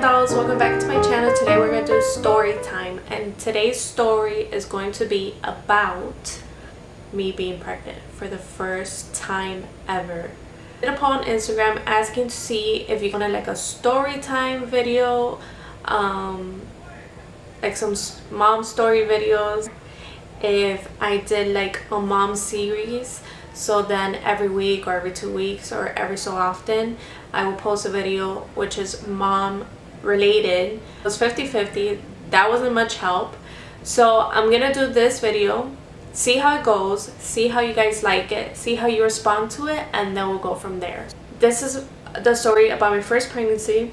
dolls, welcome back to my channel. Today we're going to do story time, and today's story is going to be about me being pregnant for the first time ever. I hit upon Instagram asking to see if you wanted like a story time video, like some mom story videos, if I did like a mom series. So then every week or every 2 weeks or every so often I will post a video which is mom related. It was 50-50. That wasn't much help, so I'm gonna do this video, see how it goes, see how you guys like it, see how you respond to it, and then we'll go from there. This is the story about my first pregnancy,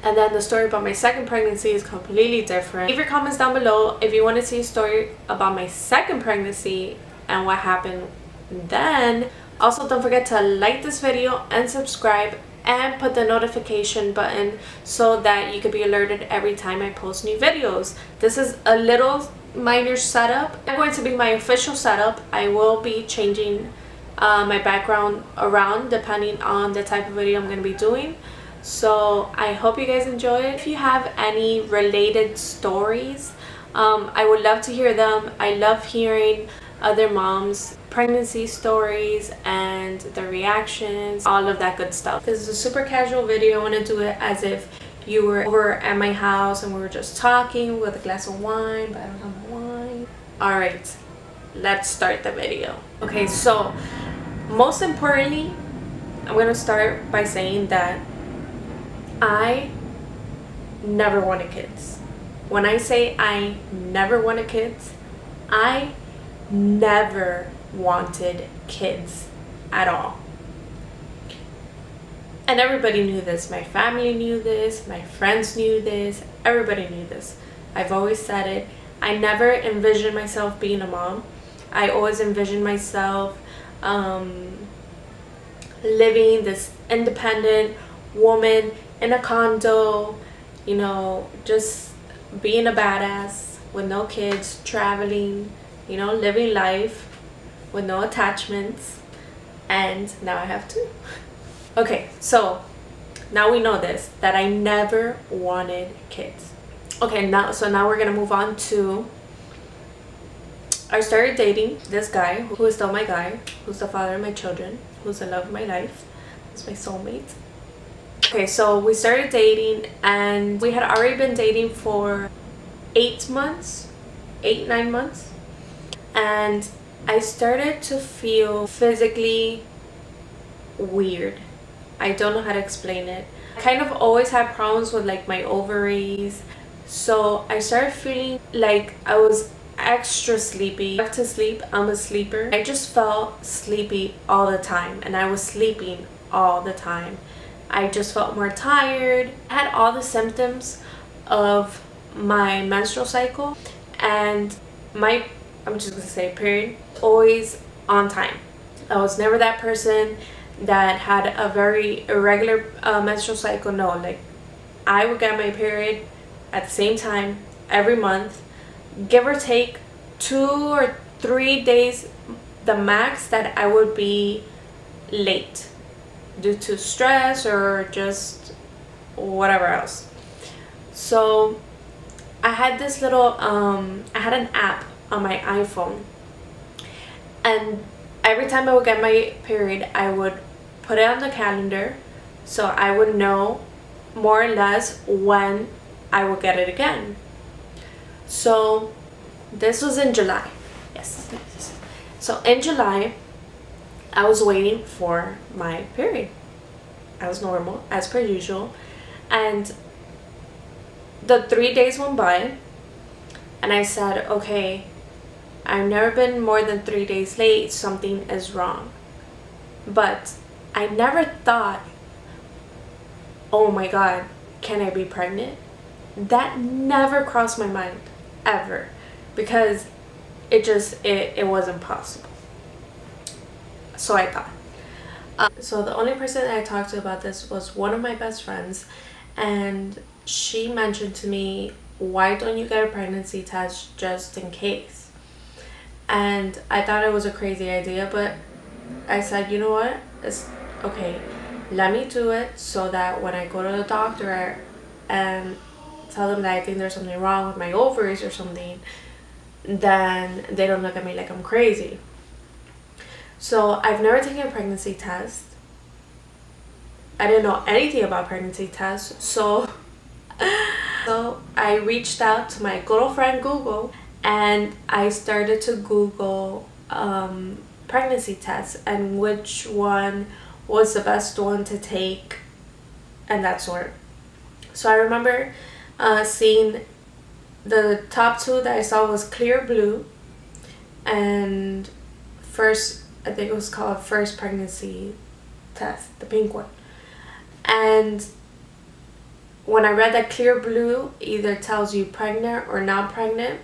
and then the story about my second pregnancy is completely different. Leave your comments down below if you want to see a story about my second pregnancy and what happened then. Also, don't forget to like this video and subscribe and put the notification button so that you can be alerted every time I post new videos. This is a little minor setup. It's going to be my official setup. I will be changing my background around depending on the type of video I'm going to be doing. So I hope you guys enjoy it. If you have any related stories, I would love to hear them. I love hearing other moms' pregnancy stories and the reactions, all of that good stuff. This is a super casual video. I want to do it as if you were over at my house and we were just talking with a glass of wine, but I don't have wine. Alright, let's start the video. Okay, so most importantly, I'm going to start by saying that I never wanted kids. When I say I never wanted kids, I never wanted kids at all. And everybody knew this. My family knew this, my friends knew this, everybody knew this. I've always said it. I never envisioned myself being a mom. I always envisioned myself living this independent woman in a condo, you know, just being a badass with no kids, traveling, you know, living life with no attachments. And now I have two. Okay, so now we know this, that I never wanted kids. Okay, now we're gonna move on to, I started dating this guy who is still my guy, who's the father of my children, who's the love of my life, who's my soulmate. Okay, so we started dating and we had already been dating for 8 months, 9 months. And I started to feel physically weird. I don't know how to explain it. I kind of always had problems with like my ovaries. So I started feeling like I was extra sleepy. I have to sleep, I'm a sleeper. I just felt sleepy all the time, and I was sleeping all the time. I just felt more tired. I had all the symptoms of my menstrual cycle, and my, I'm just gonna say, period, always on time. I was never that person that had a very irregular menstrual cycle. No, like I would get my period at the same time every month, give or take 2 or 3 days the max that I would be late due to stress or just whatever else. So I had this little I had an app on my iPhone, and every time I would get my period I would put it on the calendar so I would know more or less when I would get it again. So this was in July. Yes. So in July I was waiting for my period as normal, as per usual, and the 3 days went by and I said, okay, I've never been more than 3 days late, something is wrong. But I never thought, oh my god, can I be pregnant? That never crossed my mind, ever, because it wasn't possible. So I thought. So the only person that I talked to about this was one of my best friends, and she mentioned to me, why don't you get a pregnancy test just in case? And I thought it was a crazy idea, but I said, you know what, it's okay, let me do it so that when I go to the doctor and tell them that I think there's something wrong with my ovaries or something, then they don't look at me like I'm crazy. So I've never taken a pregnancy test. I didn't know anything about pregnancy tests, so I reached out to my good old friend Google, and I started to Google pregnancy tests and which one was the best one to take and that sort. So I remember seeing the top two that I saw was Clear Blue and First, I think it was called First Pregnancy Test, the pink one. And when I read that Clear Blue either tells you pregnant or not pregnant,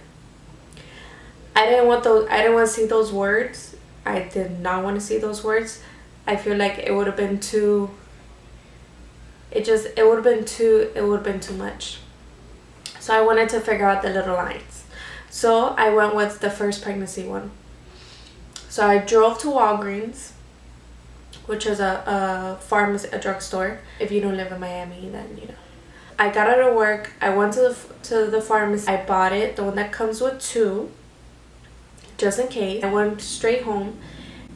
I didn't want to see those words. I did not want to see those words. I feel like it would have been too much. So I wanted to figure out the little lines. So I went with the First Pregnancy one. So I drove to Walgreens, which is a pharmacy, a drugstore. If you don't live in Miami, then you know. I got out of work. I went to the pharmacy. I bought it, the one that comes with two, just in case. I went straight home,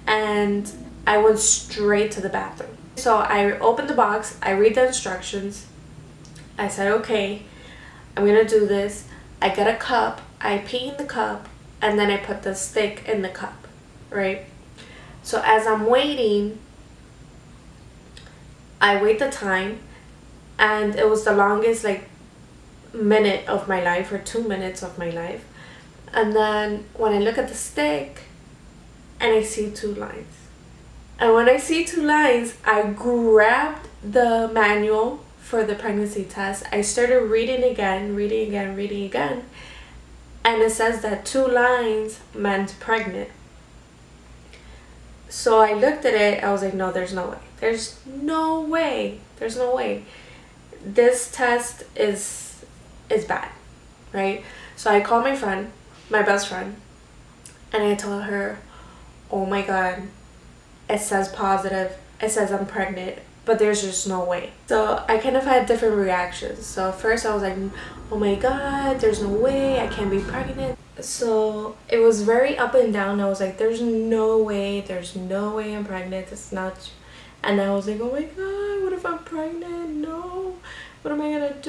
and I went straight to the bathroom. So I opened the box. I read the instructions. I said, okay, I'm gonna do this. I get a cup. I pee in the cup, and then I put the stick in the cup, right? So as I'm waiting, I wait the time, and it was the longest like minute of my life or 2 minutes of my life. And then when I look at the stick and I see two lines, and when I see two lines, I grabbed the manual for the pregnancy test. I started reading again, and it says that two lines meant pregnant. So I looked at it, I was like, no, there's no way. There's no way. There's no way. This test is bad, right? So I called my friend, my best friend, and I told her, oh my God, it says positive. It says I'm pregnant, but there's just no way. So I kind of had different reactions. So first I was like, oh my God, there's no way, I can't be pregnant. So it was very up and down. I was like, there's no way I'm pregnant. It's not. And I was like, oh my God, what if I'm pregnant? No, what am I gonna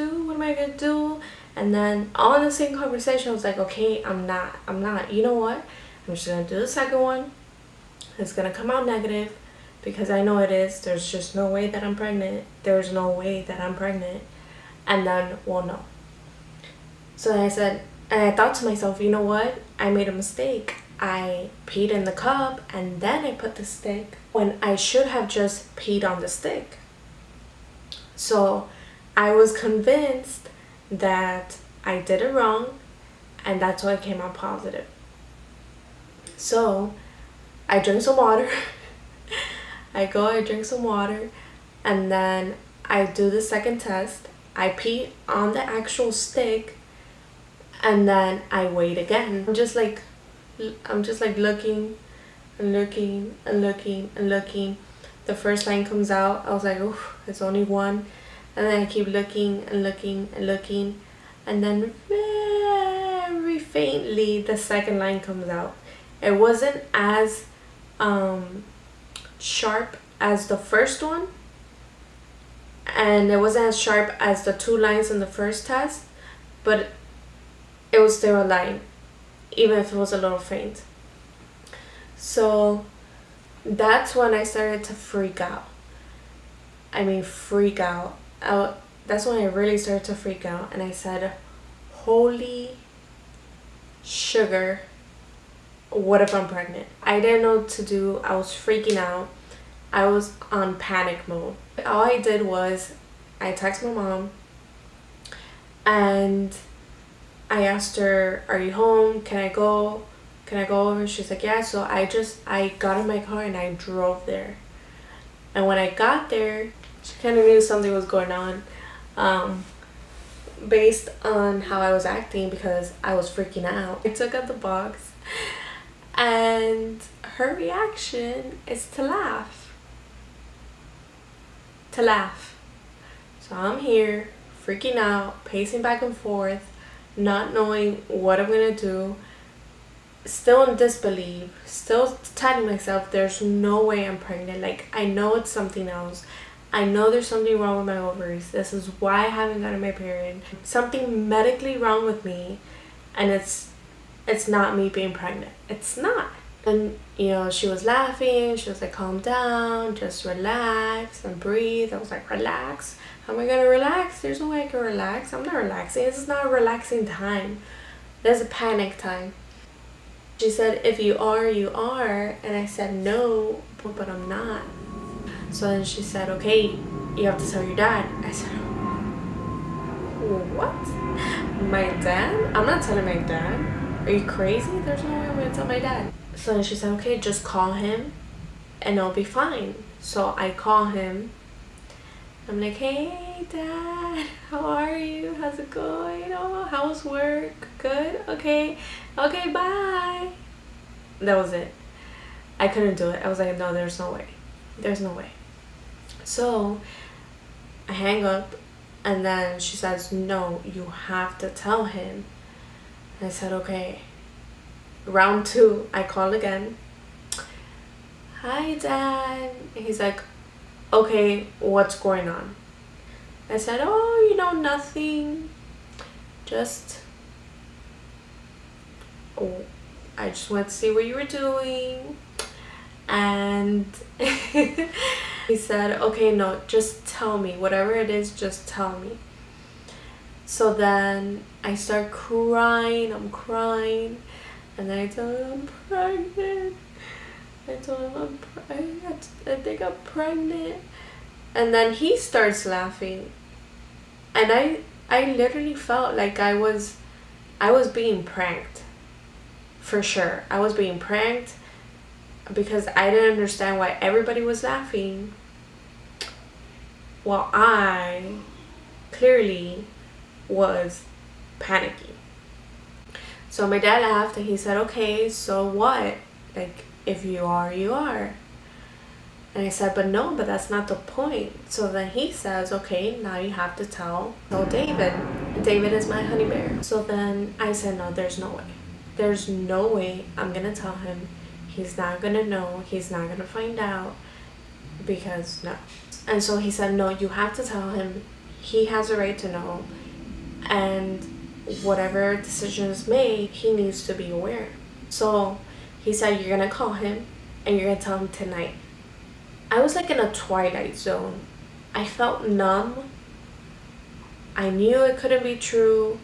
do? And then all in the same conversation, I was like, okay, I'm not. You know what? I'm just gonna do the second one. It's gonna come out negative because I know it is. There's just no way that I'm pregnant. There's no way that I'm pregnant. And then we'll know. So I said, and I thought to myself, you know what? I made a mistake. I peed in the cup and then I put the stick when I should have just peed on the stick. So I was convinced that I did it wrong, and that's why it came out positive. So I drink some water. I drink some water, and then I do the second test. I pee on the actual stick, and then I wait again. I'm just like looking and looking. The first line comes out. I was like, oh, it's only one. And then I keep looking, and then very faintly the second line comes out. It wasn't as sharp as the first one, and it wasn't as sharp as the two lines in the first test, but it was still a line, even if it was a little faint. So that's when I started to freak out. I mean, freak out. That's when I really started to freak out, and I said, holy sugar, what if I'm pregnant? I didn't know what to do. I was freaking out. I was on panic mode. All I did was I texted my mom and I asked her, are you home? Can I go over? She's like, yeah. So I got in my car and I drove there. And when I got there, she kind of knew something was going on, based on how I was acting, because I was freaking out. I took out the box, and her reaction is to laugh. So I'm here freaking out, pacing back and forth, not knowing what I'm gonna do, still in disbelief, still telling myself there's no way I'm pregnant. Like, I know it's something else. I know there's something wrong with my ovaries. This is why I haven't gotten my period. Something medically wrong with me, and it's not me being pregnant. It's not. And you know, she was laughing. She was like, calm down, just relax and breathe. I was like, relax? How am I gonna relax? There's no way I can relax. I'm not relaxing. This is not a relaxing time. There's a panic time. She said, if you are, you are. And I said, no, but I'm not. So then she said, okay, you have to tell your dad. I said, what? My dad? I'm not telling my dad. Are you crazy? There's no way I'm gonna tell my dad. So then she said, okay, just call him and it'll be fine. So I call him. I'm like, hey dad, how are you? How's it going? Oh, how's work? Good? Okay, bye. That was it. I couldn't do it. I was like, no, there's no way. There's no way. So I hang up, and then she says, no, you have to tell him. And I said, okay. Round 2, I call again. Hi dad. And he's like, okay, what's going on? I said, oh, you know, nothing. I just went to see what you were doing. And he said, okay, no, just tell me. Whatever it is, just tell me. So then I start crying. I'm crying. And then I tell him I'm pregnant. I told him I think I'm pregnant. And then he starts laughing. And I literally felt like I was being pranked. For sure. I was being pranked because I didn't understand why everybody was laughing while I clearly was panicking. So my dad laughed and he said, okay, so what? Like, if you are, you are. And I said, but that's not the point. So then he says, okay, now you have to tell David. David is my honey bear. So then I said, no, there's no way. There's no way I'm gonna tell him. He's not gonna know. He's not gonna find out. Because no. And so he said, no, you have to tell him. He has a right to know. And whatever decision is made, he needs to be aware. So he said, you're gonna call him and you're gonna tell him tonight. I was like in a twilight zone. I felt numb. I knew it couldn't be true.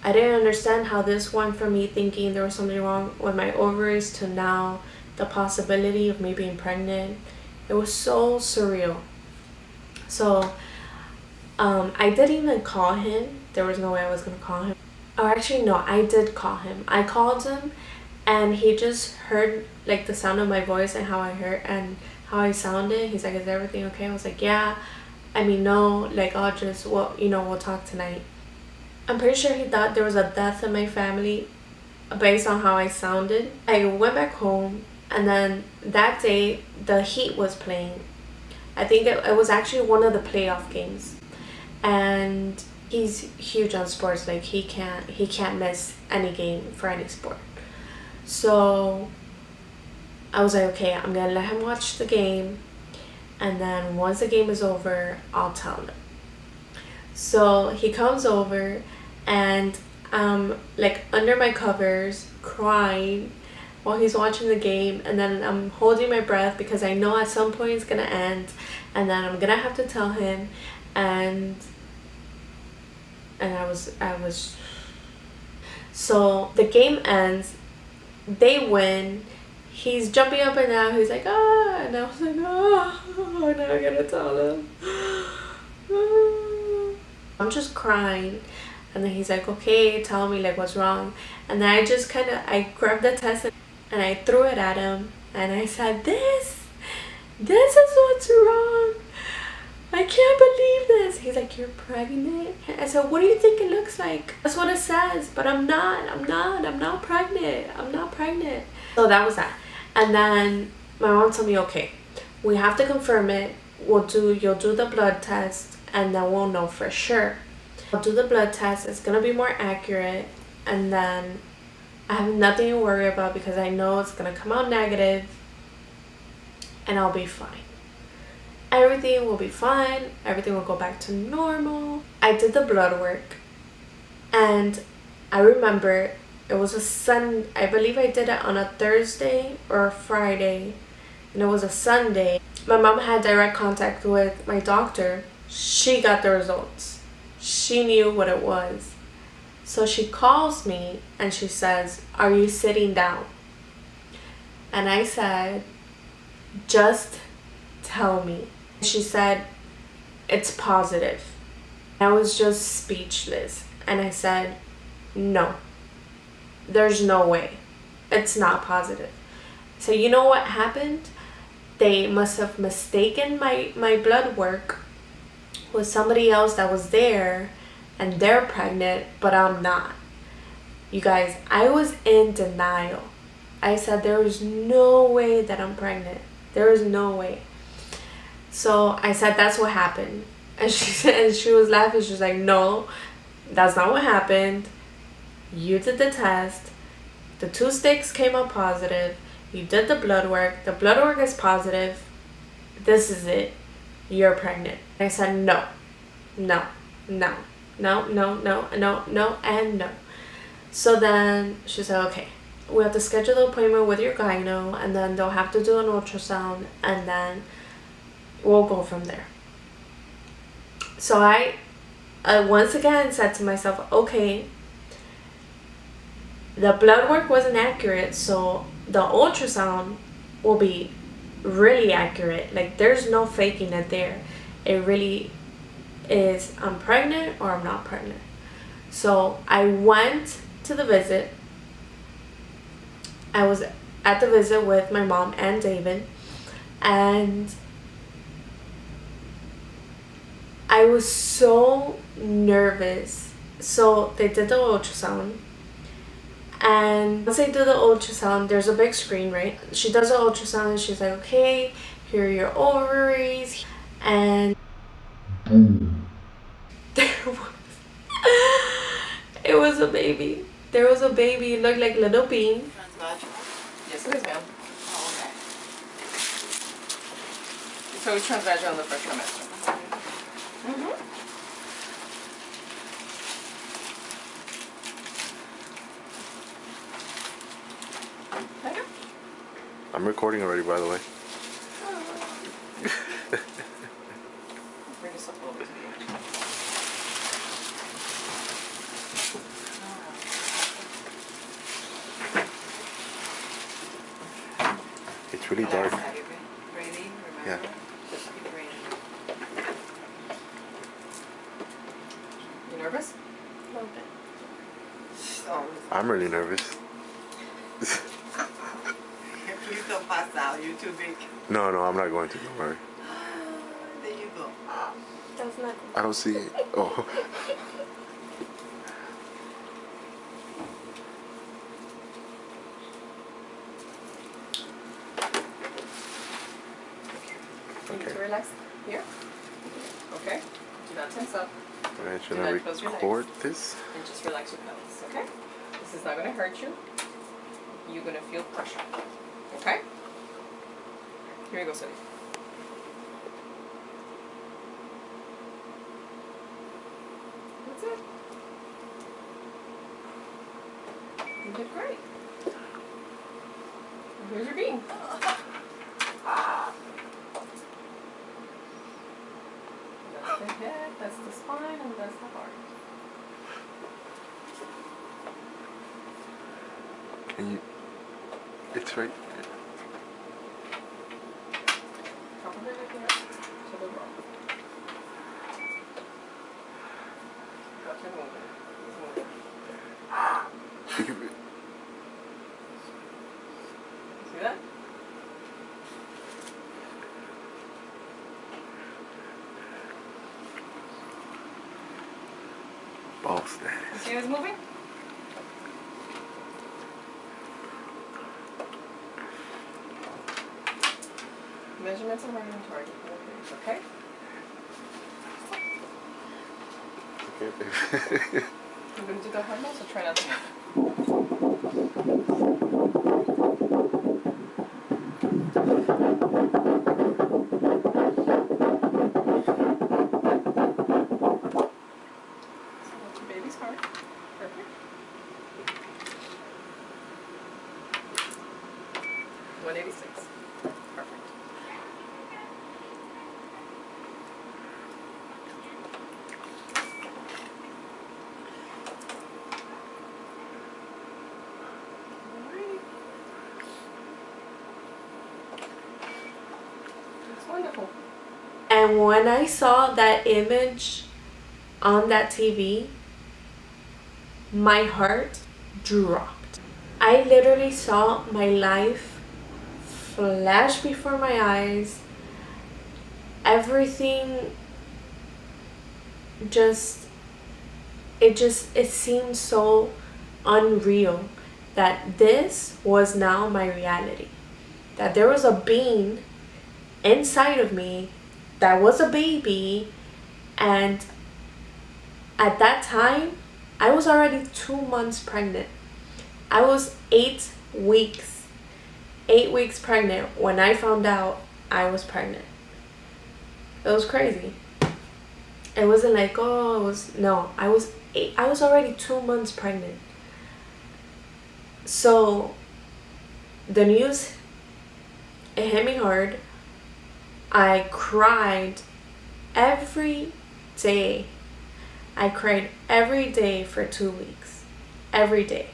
I didn't understand how this went from me thinking there was something wrong with my ovaries to now the possibility of me being pregnant. It was so surreal. So I didn't even call him. There was no way I was gonna call him. Oh, actually no, I did call him. I called him and he just heard like the sound of my voice and how I heard and how I sounded. He's like, is everything okay? I was like, yeah. I mean, no, like I'll just, well, you know, we'll talk tonight. I'm pretty sure he thought there was a death in my family based on how I sounded. I went back home, and then that day the Heat was playing. I think it was actually one of the playoff games, and he's huge on sports. Like he can't miss any game for any sport. So I was like, okay, I'm gonna let him watch the game, and then once the game is over, I'll tell him. So he comes over, and like under my covers crying while he's watching the game, and then I'm holding my breath because I know at some point it's gonna end, and then I'm gonna have to tell him. And I was so the game ends, they win, he's jumping up and down, he's like, ah, and I was like, oh, now I gotta tell him. I'm just crying, and then he's like, okay, tell me, like, what's wrong? And then I grabbed the test and I threw it at him, and I said, this is what's wrong. I can't believe this. He's like, you're pregnant? I said, what do you think it looks like? That's what it says, but I'm not pregnant. So that was that. And then my mom told me, okay, we have to confirm it. You'll do the blood test, and then we'll know for sure. I'll do the blood test. It's gonna be more accurate, and then I have nothing to worry about because I know it's gonna come out negative, and I'll be fine. Everything will be fine. Everything will go back to normal. I did the blood work, and I remember it was I believe I did it on a Thursday or a Friday, and it was a Sunday. My mom had direct contact with my doctor. She got the results. She knew what it was. So she calls me and she says, "Are you sitting down?" And I said, "Just tell me." She said, "It's positive." I was just speechless. And I said, "No, there's no way. It's not positive." So you know what happened? They must have mistaken my blood work with somebody else that was there, and they're pregnant, but I'm not. You guys, I was in denial. I said there is no way that I'm pregnant. There is no way. So I said that's what happened. And she was laughing. She was like, "No, that's not what happened. You did the test. The 2 sticks came out positive. You did the blood work. The blood work is positive. This is it. You're pregnant." I said, "No, no, no, no, no, no, no, no, and no." So then she said, "Okay, we have to schedule the appointment with your gyno, and then they'll have to do an ultrasound, and then we'll go from there." So I once again said to myself, okay, the blood work wasn't accurate, so the ultrasound will be really accurate. Like, there's no faking it there. It really is, I'm pregnant or I'm not pregnant. So I went to the visit. I was at the visit with my mom and David, and I was so nervous. So they did the ultrasound, and once they do the ultrasound, there's a big screen, right? She does the ultrasound and she's like, "Okay, here are your ovaries," and there was it was a baby. There was a baby. It looked like little bean. Yes, it is, ma'am. Oh, okay. So it's transvaginal in the first trimester. Mm-hmm. I'm recording already, by the way. Bring this up a little bit to the edge. It's really dark. Breathing, remember? Yeah. Just keep breathing. You nervous? A little bit. Oh, I'm really nervous. please don't pass out. You're too big. No, I'm not going to. Don't worry. There you go. That's not. I don't see it. Oh. You need to relax here. Okay. Do not tense up. Okay, should I record this? And just relax your pelvis, okay? This is not going to hurt you. You're going to feel pressure. Okay? Here you go, Cindy. That's it. You did great. And here's your bean. That's the head, that's the spine, and that's the heart. Can you? It's right. Top of it right there, to the row. Watch it moving. It's moving. You can, See that? ball You status. see it's moving? Measurements are right on target. Okay? it. I'm gonna do the hard mouth, so try not to move. So let your baby's heart. Perfect. 186. Perfect. Alrighty. That's wonderful. And when I saw that image on that TV, my heart dropped. I literally saw my life flash before my eyes. Everything it seemed so unreal that this was now my reality. That there was a being inside of me that was a baby, and at that time I was already 2 months pregnant. I was 8 weeks pregnant when I found out I was pregnant. It was crazy. It wasn't like, oh, I was already 2 months pregnant. So the news, it hit me hard. I cried every day. I cried every day for 2 weeks. Every day.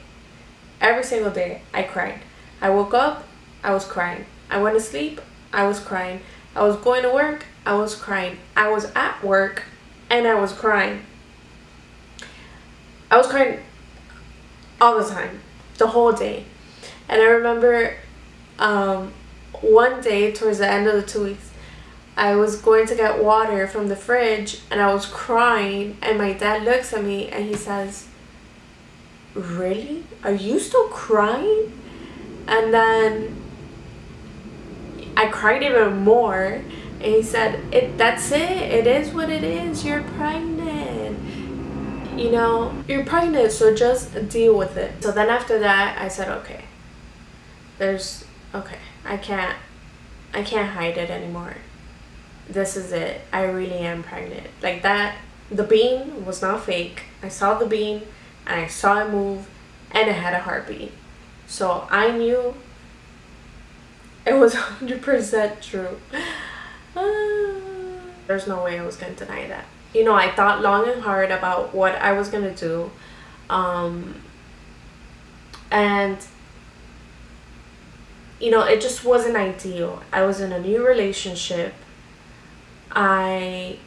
Every single day I cried. I woke up, I was crying. I went to sleep, I was crying. I was going to work, I was crying. I was at work and I was crying. I was crying all the time, the whole day. And I remember one day towards the end of the 2 weeks, I was going to get water from the fridge and I was crying, and my dad looks at me and he says, "Really? Are you still crying?" And then I cried even more, and he said, that's it. It is what it is. You're pregnant. You know, you're pregnant, so just deal with it. So then after that, I said, okay. I can't hide it anymore. This is it. I really am pregnant. Like that, the bean was not fake. I saw the bean and I saw it move and it had a heartbeat. So I knew it was 100% true. There's no way I was going to deny that. You know, I thought long and hard about what I was going to do. And, you know, it just wasn't ideal. I was in a new relationship. I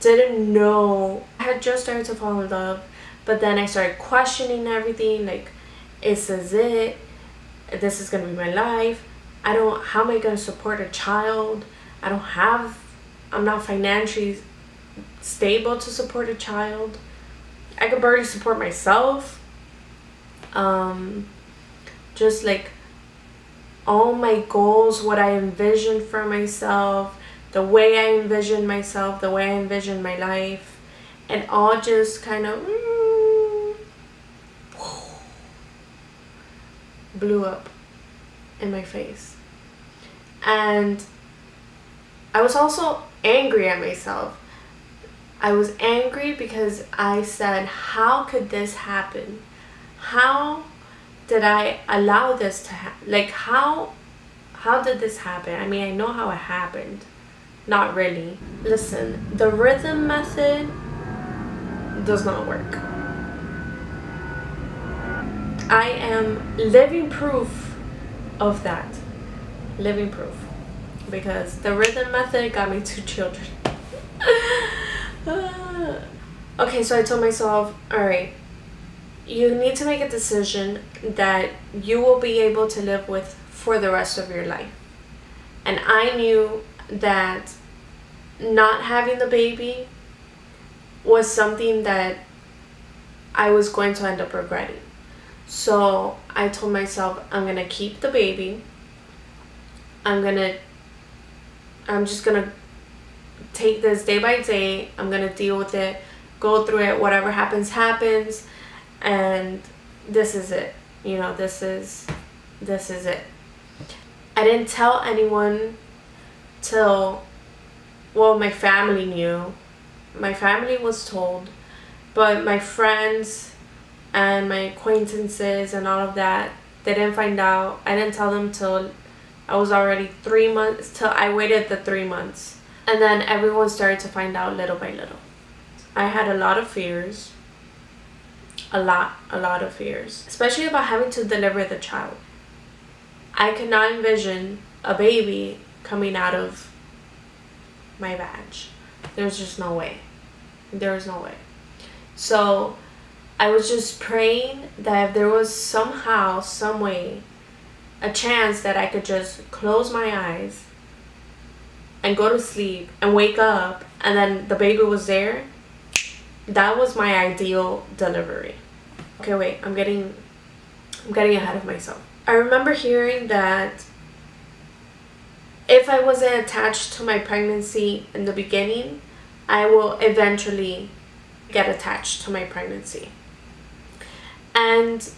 didn't know. I had just started to fall in love. But then I started questioning everything. Like, is this it? This is going to be my life. How am I going to support a child? I'm not financially stable to support a child. I could barely support myself. Just like all my goals, what I envisioned for myself, the way I envisioned myself, the way I envisioned my life, and all just kind of blew up in my face. And I was also angry at myself. I was angry because I said, how could this happen? How did I allow this to happen? Like, how did this happen? I mean, I know how it happened. Not really. Listen, the rhythm method does not work. I am living proof of that. Living proof. Because the rhythm method got me 2 children. Okay, so I told myself, alright, you need to make a decision that you will be able to live with for the rest of your life. And I knew that not having the baby was something that I was going to end up regretting. So I told myself, I'm gonna keep the baby. I'm just gonna take this day by day. I'm gonna deal with it go through it, whatever happens happens, and this is it, you know, this is it. I didn't tell anyone till, well, my family knew. My family was told, but my friends and my acquaintances and all of that, they didn't find out. I didn't tell them till I was already 3 months, till I waited the 3 months. And then everyone started to find out little by little. I had a lot of fears. A lot of fears. Especially about having to deliver the child. I could not envision a baby coming out of my vag. There's just no way. There was no way. So I was just praying that if there was somehow, some way, a chance that I could just close my eyes and go to sleep and wake up and then the baby was there, that was my ideal delivery. Okay, wait, I'm getting ahead of myself. I remember hearing that if I wasn't attached to my pregnancy in the beginning, I will eventually get attached to my pregnancy. And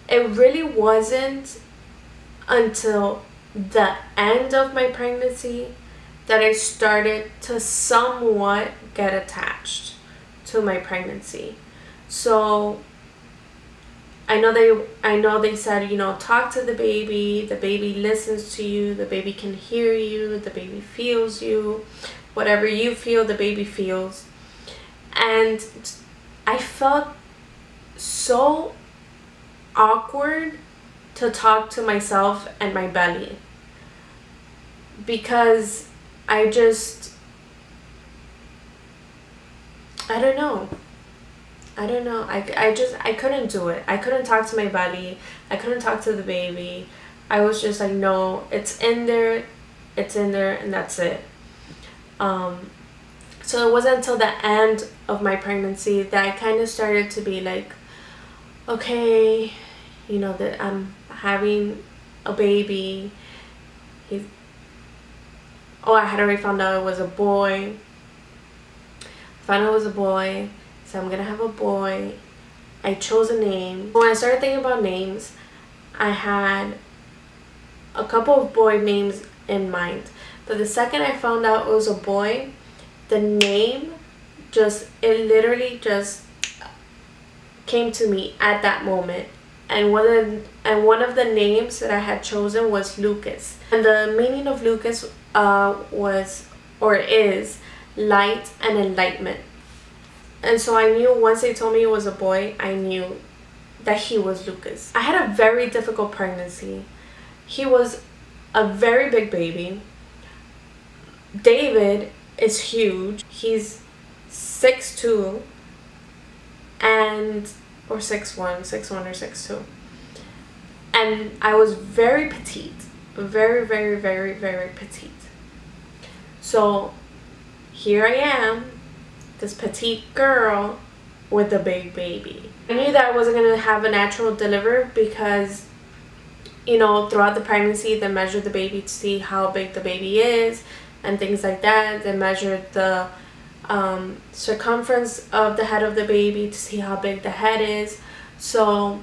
it really wasn't until the end of my pregnancy that I started to somewhat get attached to my pregnancy. So I know they said, you know, talk to the baby listens to you, the baby can hear you, the baby feels you, whatever you feel, the baby feels. And I felt so awkward to talk to myself and my belly, because I don't know. I couldn't do it. I couldn't talk to my belly. I couldn't talk to the baby. I was just like, no, it's in there, and that's it. So it wasn't until the end of my pregnancy that I kind of started to be like, okay, you know, that I'm having a baby. I had already found out it was a boy. So I'm gonna have a boy. I chose a name. When I started thinking about names, I had a couple of boy names in mind. But the second I found out it was a boy, the name it literally just came to me at that moment. And one of the names that I had chosen was Lucas. And the meaning of Lucas is light and enlightenment. And so I knew once they told me it was a boy, I knew that he was Lucas. I had a very difficult pregnancy. He was a very big baby. David is huge. He's 6'2" or 6'1" or 6'2". And I was very petite. Very, very, very, very petite. So here I am, this petite girl with a big baby. I knew that I wasn't going to have a natural delivery because, you know, throughout the pregnancy they measured the baby to see how big the baby is and things like that. They measured the circumference of the head of the baby to see how big the head is. So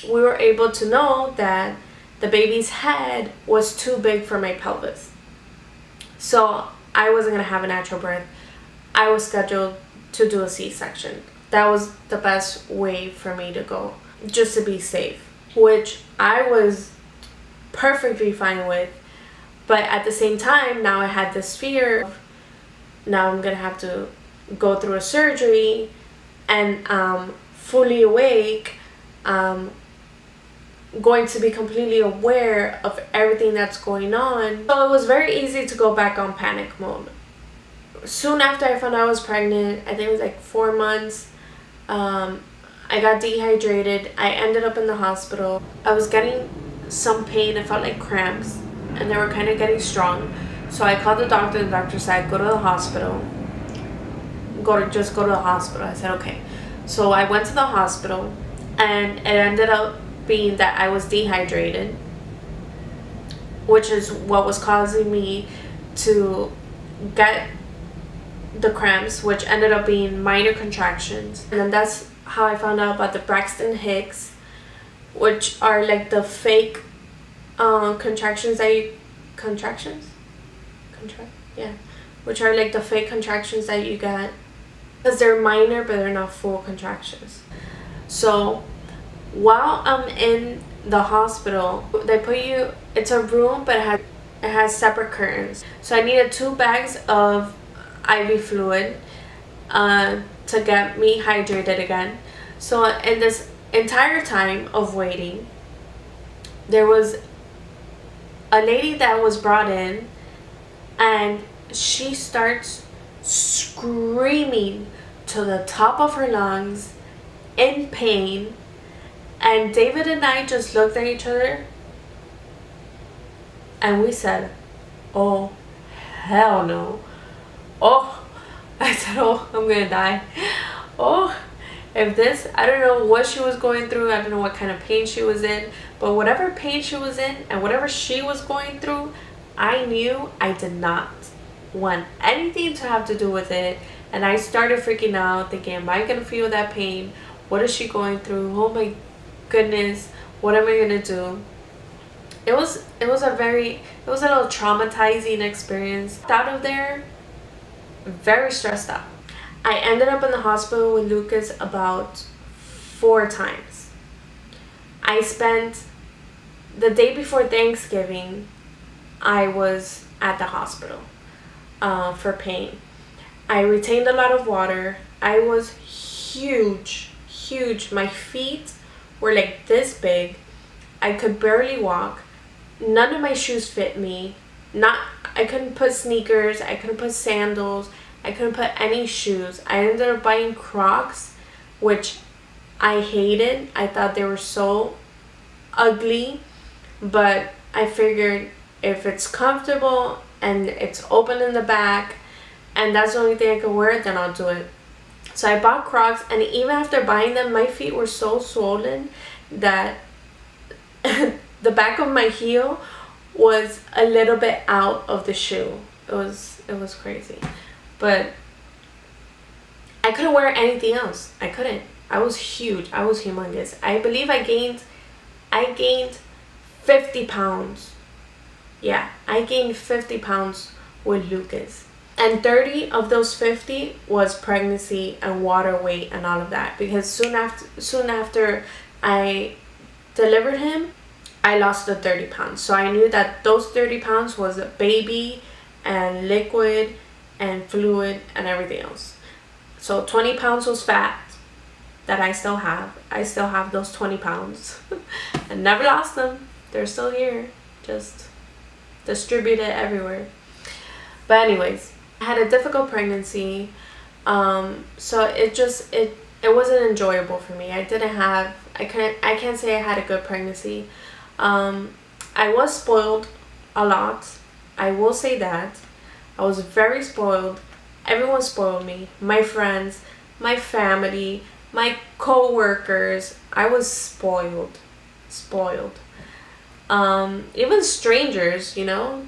we were able to know that the baby's head was too big for my pelvis. So I wasn't going to have a natural birth. I was scheduled to do a C-section. That was the best way for me to go, just to be safe, which I was perfectly fine with. But at the same time, now I had this fear of, now I'm going to have to go through a surgery and fully awake, going to be completely aware of everything that's going on. So it was very easy to go back on panic mode. Soon after I found out I was pregnant, I think it was like 4 months, I got dehydrated. I ended up in the hospital. I was getting some pain. It felt like cramps and they were kind of getting strong. So I called the doctor. The doctor said, go to the hospital. Just go to the hospital. I said, okay. So I went to the hospital and it ended up being that I was dehydrated, which is what was causing me to get the cramps, which ended up being minor contractions. And then that's how I found out about the Braxton Hicks, which are like the fake contractions that you which are like the fake contractions that you get, because they're minor but they're not full contractions. So while I'm in the hospital, they put you, it's a room but it has separate curtains. So I needed 2 bags of IV fluid to get me hydrated again. So in this entire time of waiting, there was a lady that was brought in, and she starts screaming to the top of her lungs in pain, and David and I just looked at each other and we said, oh hell no. Oh, I said, oh, I'm gonna die. Oh, if this, I don't know what she was going through, I don't know what kind of pain she was in, but whatever pain she was in and whatever she was going through, I knew I did not want anything to have to do with it. And I started freaking out, thinking, am I gonna feel that pain? What is she going through? Oh my goodness, what am I gonna do? It was a little traumatizing experience. Out of there, very stressed out. I ended up in the hospital with Lucas about 4 times. I spent the day before Thanksgiving, I was at the hospital for pain. I retained a lot of water. I was huge. My feet were like this big. I could barely walk. None of my shoes fit me. I couldn't put sneakers, I couldn't put sandals, I couldn't put any shoes. I ended up buying Crocs, which I hated. I thought they were so ugly, but I figured if it's comfortable and it's open in the back and that's the only thing I could wear, then I'll do it. So I bought Crocs, and even after buying them, my feet were so swollen that the back of my heel was a little bit out of the shoe. It was crazy. But I couldn't wear anything else. I couldn't. I was huge. I was humongous. I believe I gained 50 pounds. Yeah, I gained 50 pounds with Lucas. And 30 of those 50 was pregnancy and water weight and all of that. Because soon after I delivered him, I lost the 30 pounds. So I knew that those 30 pounds was baby and liquid and fluid and everything else. So 20 pounds was fat that I still have. I still have those 20 pounds. I never lost them. They're still here. Just distributed everywhere. But anyways, I had a difficult pregnancy. So it wasn't enjoyable for me. I can't say I had a good pregnancy. I was spoiled a lot. I will say that. I was very spoiled. Everyone spoiled me. My friends, my family, my co-workers. I was spoiled. Even strangers, you know.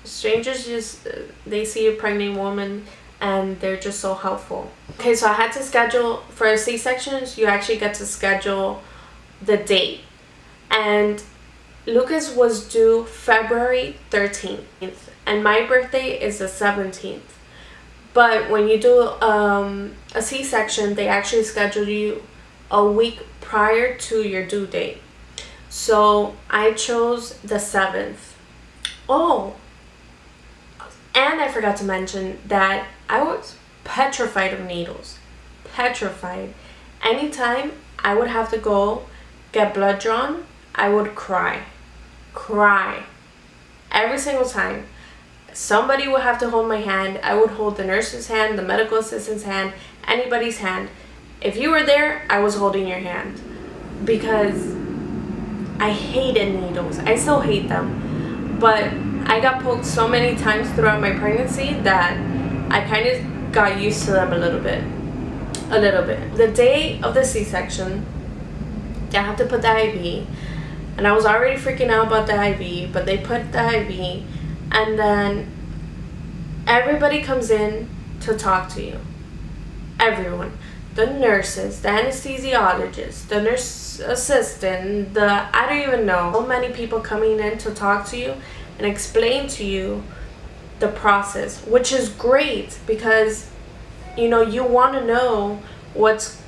Strangers just, they see a pregnant woman and they're just so helpful. Okay, so I had to schedule, for C-sections, you actually get to schedule the date. And Lucas was due February 13th, and my birthday is the 17th. But when you do a C-section, they actually schedule you a week prior to your due date. So I chose the 7th. Oh, and I forgot to mention that I was petrified of needles. Petrified. Anytime I would have to go get blood drawn, I would cry. Every single time. Somebody would have to hold my hand. I would hold the nurse's hand, the medical assistant's hand, anybody's hand. If you were there, I was holding your hand. Because I hated needles. I still hate them. But I got poked so many times throughout my pregnancy that I kind of got used to them a little bit. The day of the C-section, I have to put the IV, and I was already freaking out about the IV, but they put the IV, and then everybody comes in to talk to you. Everyone. The nurses, the anesthesiologist, the nurse assistant, I don't even know. So many people coming in to talk to you and explain to you the process, which is great because, you know, you want to know what's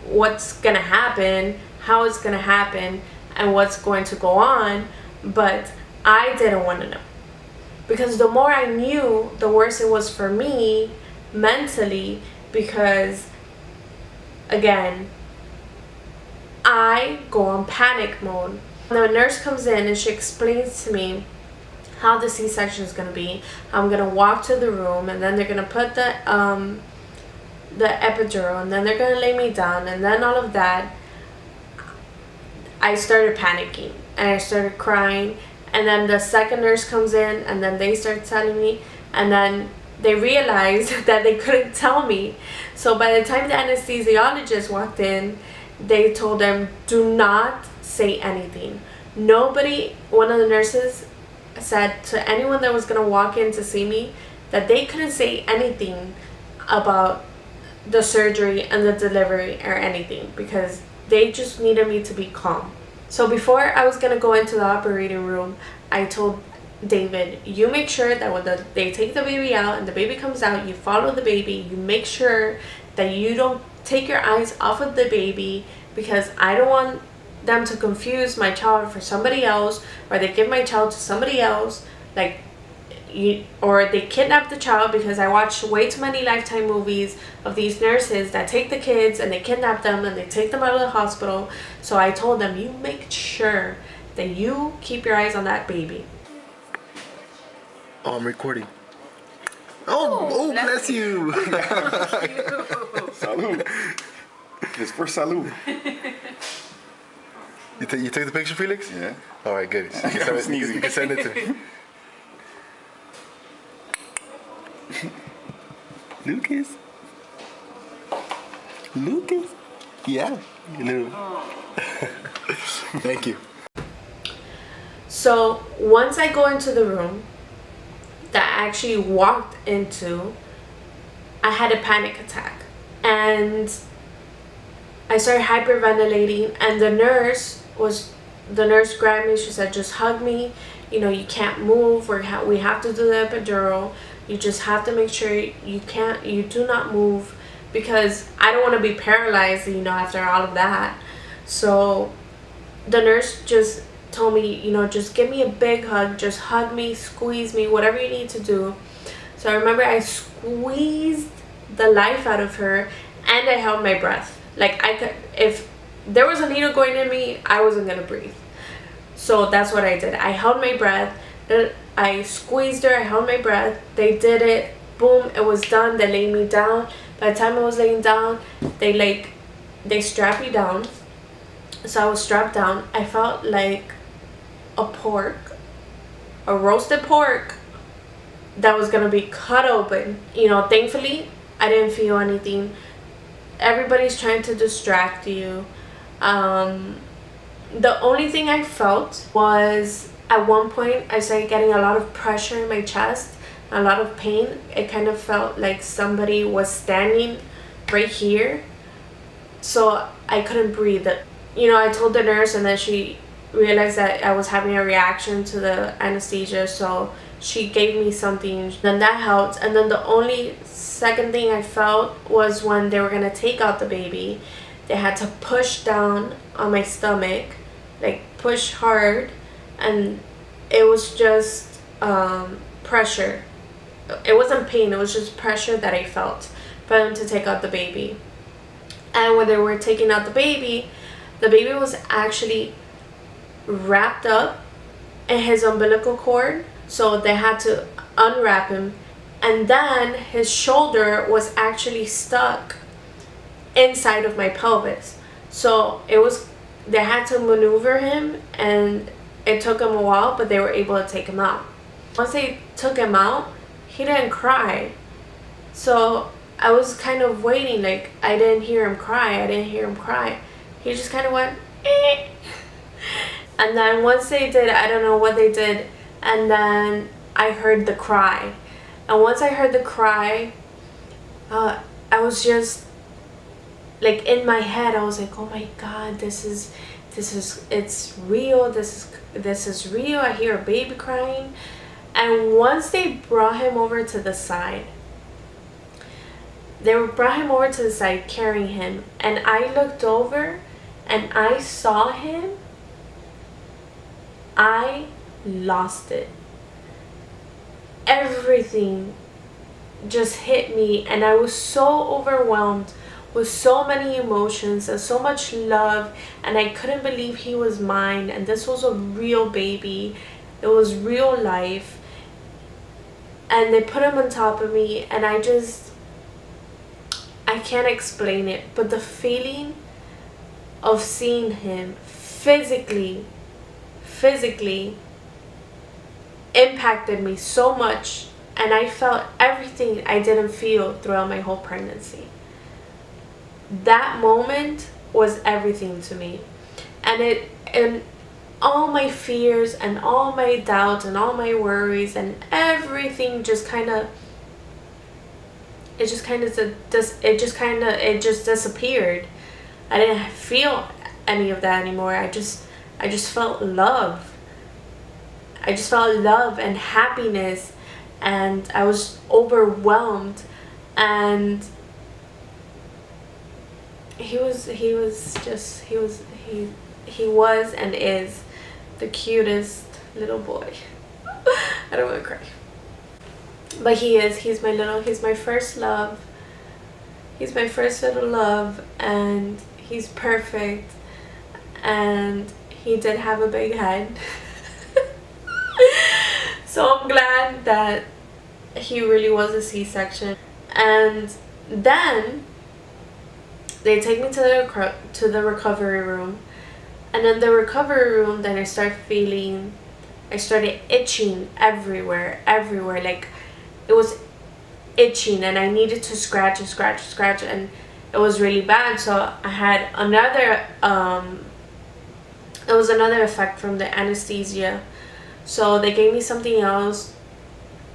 going to happen, how it's going to happen, and what's going to go on. But I didn't want to know. Because the more I knew, the worse it was for me mentally, because again, I go on panic mode. The nurse comes in and she explains to me how the C-section is going to be. I'm going to walk to the room, and then they're going to put the epidural, and then they're going to lay me down, and then all of that. I started panicking and I started crying, and then the second nurse comes in, and then they start telling me, and then they realized that they couldn't tell me. So by the time the anesthesiologist walked in, they told them, do not say anything. Nobody, one of the nurses said to anyone that was going to walk in to see me that they couldn't say anything about the surgery and the delivery or anything, because they just needed me to be calm. So before I was going to go into the operating room, I told David, you make sure that when they take the baby out and the baby comes out, you follow the baby. You make sure that you don't take your eyes off of the baby, because I don't want them to confuse my child for somebody else, or they give my child to somebody else, or they kidnap the child, because I watched way too many Lifetime movies of these nurses that take the kids and they kidnap them and they take them out of the hospital. So I told them, you make sure that you keep your eyes on that baby. Oh, I'm recording. Oh, bless you. Salud. His first salud. You took the picture, Felix? Yeah. All right, good. I'm sneezing. You can send it to me. Lucas. Lucas. Yeah. Thank you. So once I go into the room that I actually walked into, I had a panic attack, and I started hyperventilating, and the nurse grabbed me. She said, just hug me, you know, you can't move, we have to do the epidural, you just have to make sure you do not move, because I don't want to be paralyzed, you know, after all of that. So the nurse just told me, you know, just give me a big hug, just hug me, squeeze me, whatever you need to do. So I remember I squeezed the life out of her, and I held my breath. Like, if there was a needle going in me, I wasn't gonna breathe. So that's what I did. I held my breath, I squeezed her, I held my breath. They did it, boom, it was done. They laid me down. By the time I was laying down, they strapped me down. So I was strapped down. I felt like a roasted pork that was gonna be cut open. You know, thankfully I didn't feel anything. Everybody's trying to distract you. The only thing I felt was, at one point I started getting a lot of pressure in my chest, a lot of pain. It kind of felt like somebody was standing right here, so I couldn't breathe. You know, I told the nurse, and then she realized that I was having a reaction to the anesthesia, so she gave me something, then that helped. And then the only second thing I felt was when they were gonna take out the baby, they had to push down on my stomach, like push hard, and it was just pressure. It wasn't pain, it was just pressure that I felt for them to take out the baby. And when they were taking out the baby was actually wrapped up in his umbilical cord, so they had to unwrap him, and then his shoulder was actually stuck inside of my pelvis. So they had to maneuver him, and it took him a while, but they were able to take him out. Once they took him out, he didn't cry. So I was kind of waiting, like, I didn't hear him cry. He just kind of went, eh. And then once they did, I don't know what they did, and then I heard the cry. And once I heard the cry, I was just like, in my head, I was like, oh my god, it's real, this is real. I hear a baby crying. And once they brought him over to the side, carrying him, and I looked over and I saw him, I lost it. Everything just hit me, and I was so overwhelmed with so many emotions and so much love, and I couldn't believe he was mine, and this was a real baby. It was real life. And they put him on top of me, and I can't explain it, but the feeling of seeing him physically impacted me so much, and I felt everything I didn't feel throughout my whole pregnancy. That moment was everything to me, and all my fears and all my doubts and all my worries and everything just disappeared. I didn't feel any of that anymore. I just felt love. I just felt love and happiness, and I was overwhelmed. And he was and is the cutest little boy. I don't want to cry, but he's my first love. He's my first little love, and he's perfect, and he did have a big head. So I'm glad that he really was a C-section. And then they take me to the recovery room, and in the recovery room, then I started itching everywhere, like it was itching, and I needed to scratch, and it was really bad. So I had another it was another effect from the anesthesia. So they gave me something else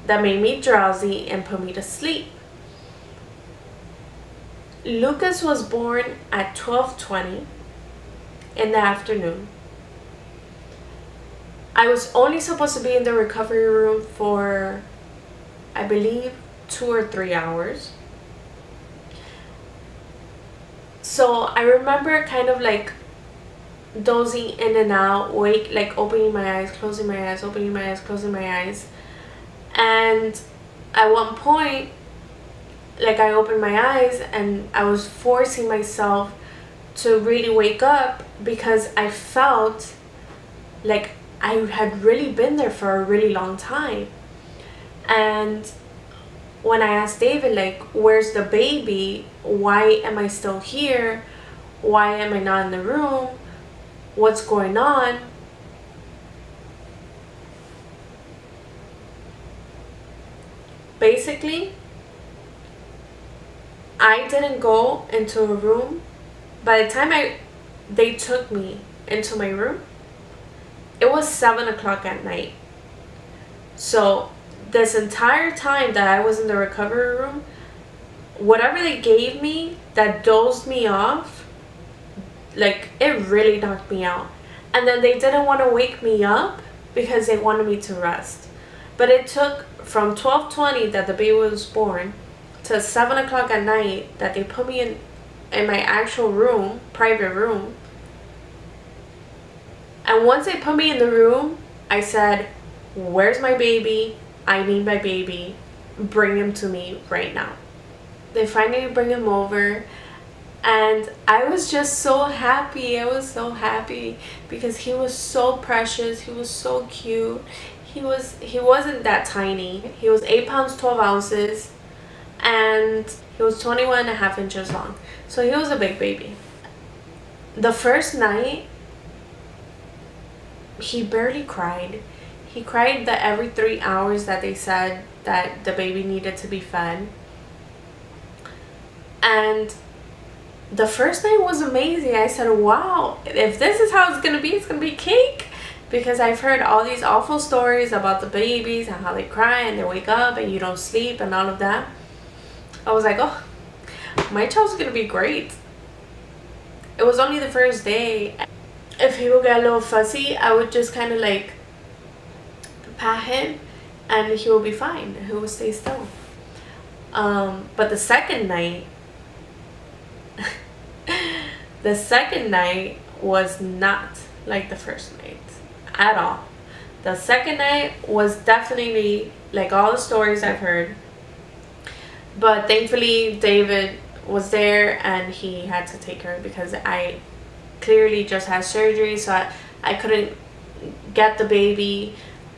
that made me drowsy and put me to sleep. Lucas was born at 12:20 in the afternoon. I was only supposed to be in the recovery room for, I believe, 2 or 3 hours. So I remember kind of like dozing in and out, like opening my eyes, closing my eyes, opening my eyes, closing my eyes. And at one point, like, I opened my eyes and I was forcing myself to really wake up, because I felt like I had really been there for a really long time. And when I asked David, like, where's the baby? Why am I still here? Why am I not in the room? What's going on? Basically, I didn't go into a room. By the time they took me into my room, it was 7 o'clock at night. So this entire time that I was in the recovery room, whatever they gave me that dozed me off, like, it really knocked me out. And then they didn't want to wake me up because they wanted me to rest. But it took from 12:20 that the baby was born to 7 o'clock at night that they put me in my actual room, private room. And once they put me in the room, I said, where's my baby? I need my baby. Bring him to me right now. They finally bring him over, and I was just so happy. I was so happy because he was so precious. He was so cute. He wasn't that tiny. He was 8 pounds 12 ounces, and he was 21.5 inches long. So he was a big baby. The first night, he barely cried. He cried that every 3 hours that they said that the baby needed to be fed. And the first night was amazing. I said, wow, if this is how it's gonna be cake. Because I've heard all these awful stories about the babies and how they cry and they wake up and you don't sleep and all of that. I was like, oh, my child's gonna be great. It was only the first day. If he would get a little fussy, I would just kind of like pat him and he will be fine. He will stay still. But the second night, the second night was not like the first night at all. The second night was definitely like all the stories I've heard. But thankfully David was there and he had to take her because I clearly just had surgery, so I couldn't get the baby.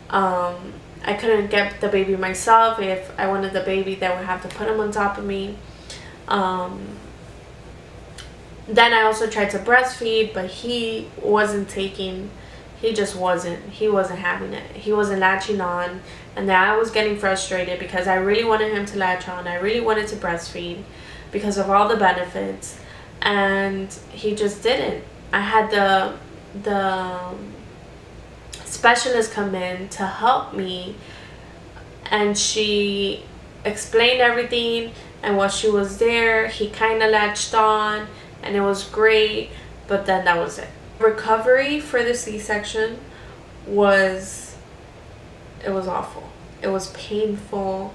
I couldn't get the baby myself. If I wanted the baby, they would have to put him on top of me. Then I also tried to breastfeed, but he wasn't taking, he wasn't having it. He wasn't latching on, and then I was getting frustrated because I really wanted him to latch on. I really wanted to breastfeed because of all the benefits, and he just didn't. I had the specialist come in to help me, and she explained everything, and while she was there, he kind of latched on, and it was great, but then that was it. Recovery for the C-section was awful. It was painful.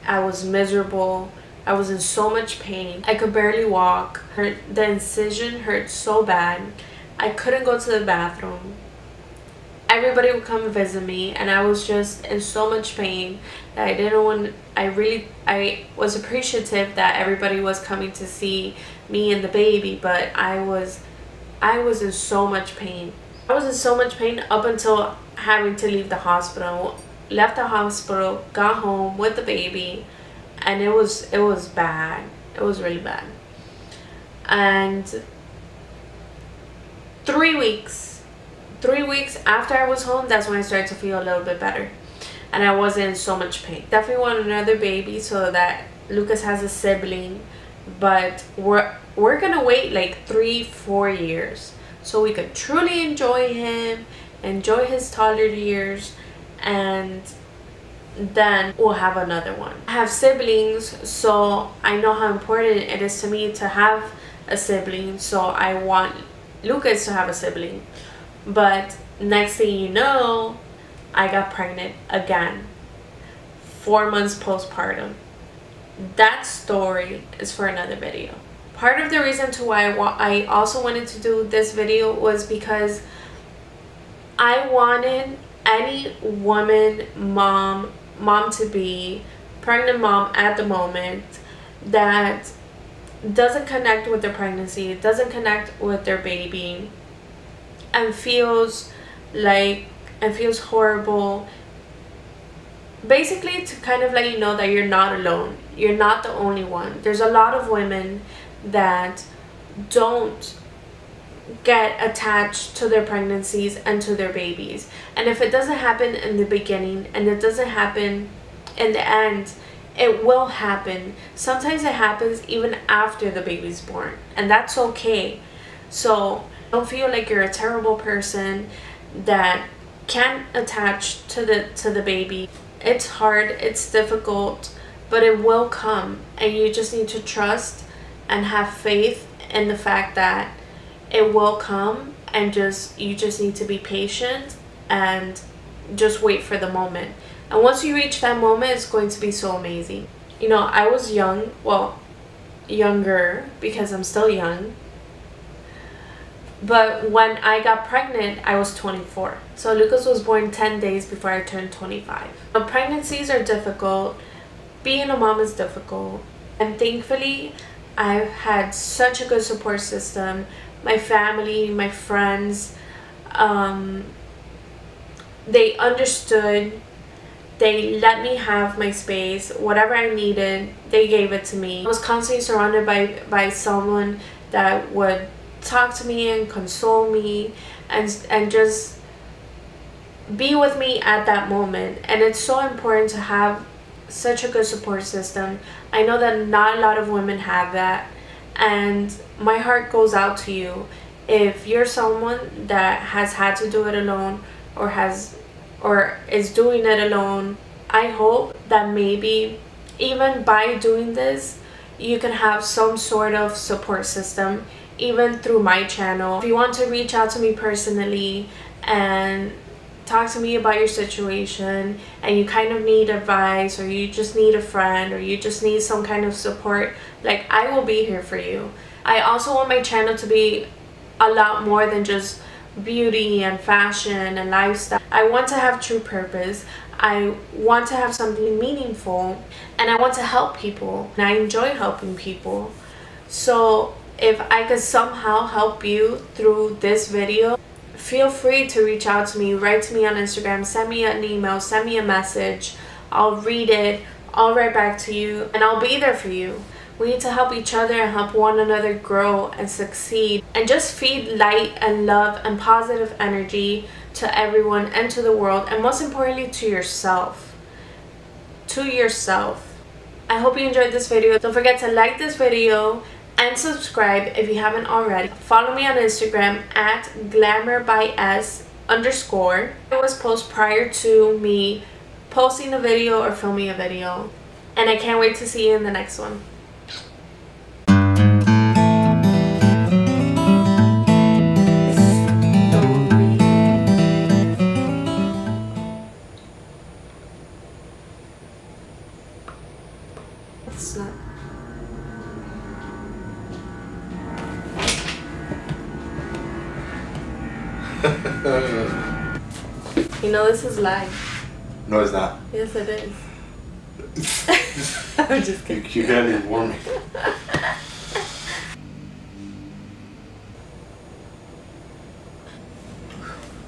I was miserable. I was in so much pain. I could barely walk. The incision hurt so bad. I couldn't go to the bathroom. Everybody would come visit me, and I was just in so much pain that I didn't want. I was appreciative that everybody was coming to see me and the baby, but I was in so much pain. I was in so much pain up until having to leave the hospital. Left the hospital, got home with the baby, and it was bad. It was really bad. And 3 weeks after I was home, that's when I started to feel a little bit better, and I wasn't in so much pain. Definitely want another baby so that Lucas has a sibling, but we're gonna wait like 3-4 years so we could truly enjoy him, enjoy his toddler years, and then we'll have another one. I have siblings, so I know how important it is to me to have a sibling, so I want Lucas to have a sibling. But next thing you know, I got pregnant again, 4 months postpartum. That story is for another video. Part of the reason to why I also wanted to do this video was because I wanted any woman, mom to be, pregnant mom at the moment, that doesn't connect with their pregnancy, doesn't connect with their baby, and feels horrible. Basically, to kind of let you know that you're not alone. You're not the only one. There's a lot of women that don't get attached to their pregnancies and to their babies. And if it doesn't happen in the beginning and it doesn't happen in the end, it will happen. Sometimes it happens even after the baby's born, and that's okay. So don't feel like you're a terrible person that can't attach to the baby. It's hard, it's difficult, but it will come, and you just need to trust and have faith in the fact that it will come, and you just need to be patient and just wait for the moment. And once you reach that moment, it's going to be so amazing. You know, I was young, well, younger because I'm still young, but when I got pregnant, I was 24. So Lucas was born 10 days before I turned 25. Pregnancies are difficult. Being a mom is difficult. And thankfully, I've had such a good support system. My family, my friends, they understood. They let me have my space. Whatever I needed, they gave it to me. I was constantly surrounded by someone that would talk to me and console me and just be with me at that moment. And it's so important to have such a good support system. I know that not a lot of women have that, and my heart goes out to you if you're someone that has had to do it alone or is doing it alone. I hope that maybe even by doing this, you can have some sort of support system, even through my channel. If you want to reach out to me personally and talk to me about your situation, and you kind of need advice, or you just need a friend, or you just need some kind of support, like, I will be here for you. I also want my channel to be a lot more than just beauty and fashion and lifestyle. I want to have true purpose. I want to have something meaningful, and I want to help people, and I enjoy helping people. So if I could somehow help you through this video, feel free to reach out to me. Write to me on Instagram, send me an email, send me a message. I'll read it, I'll write back to you, and I'll be there for you. We need to help each other and help one another grow and succeed, and just feed light and love and positive energy to everyone and to the world, and most importantly to yourself. To yourself. I hope you enjoyed this video. Don't forget to like this video and subscribe if you haven't already. Follow me on Instagram at glamourbyS_. I always post prior to me posting a video or filming a video. And I can't wait to see you in the next one. It's not. You know this is live. No, it's not. Yes, it is. I'm just kidding. You gotta need warming.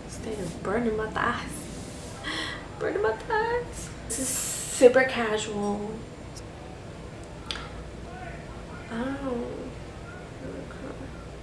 This thing is burning my thighs. Burning my thighs. This is super casual. Oh.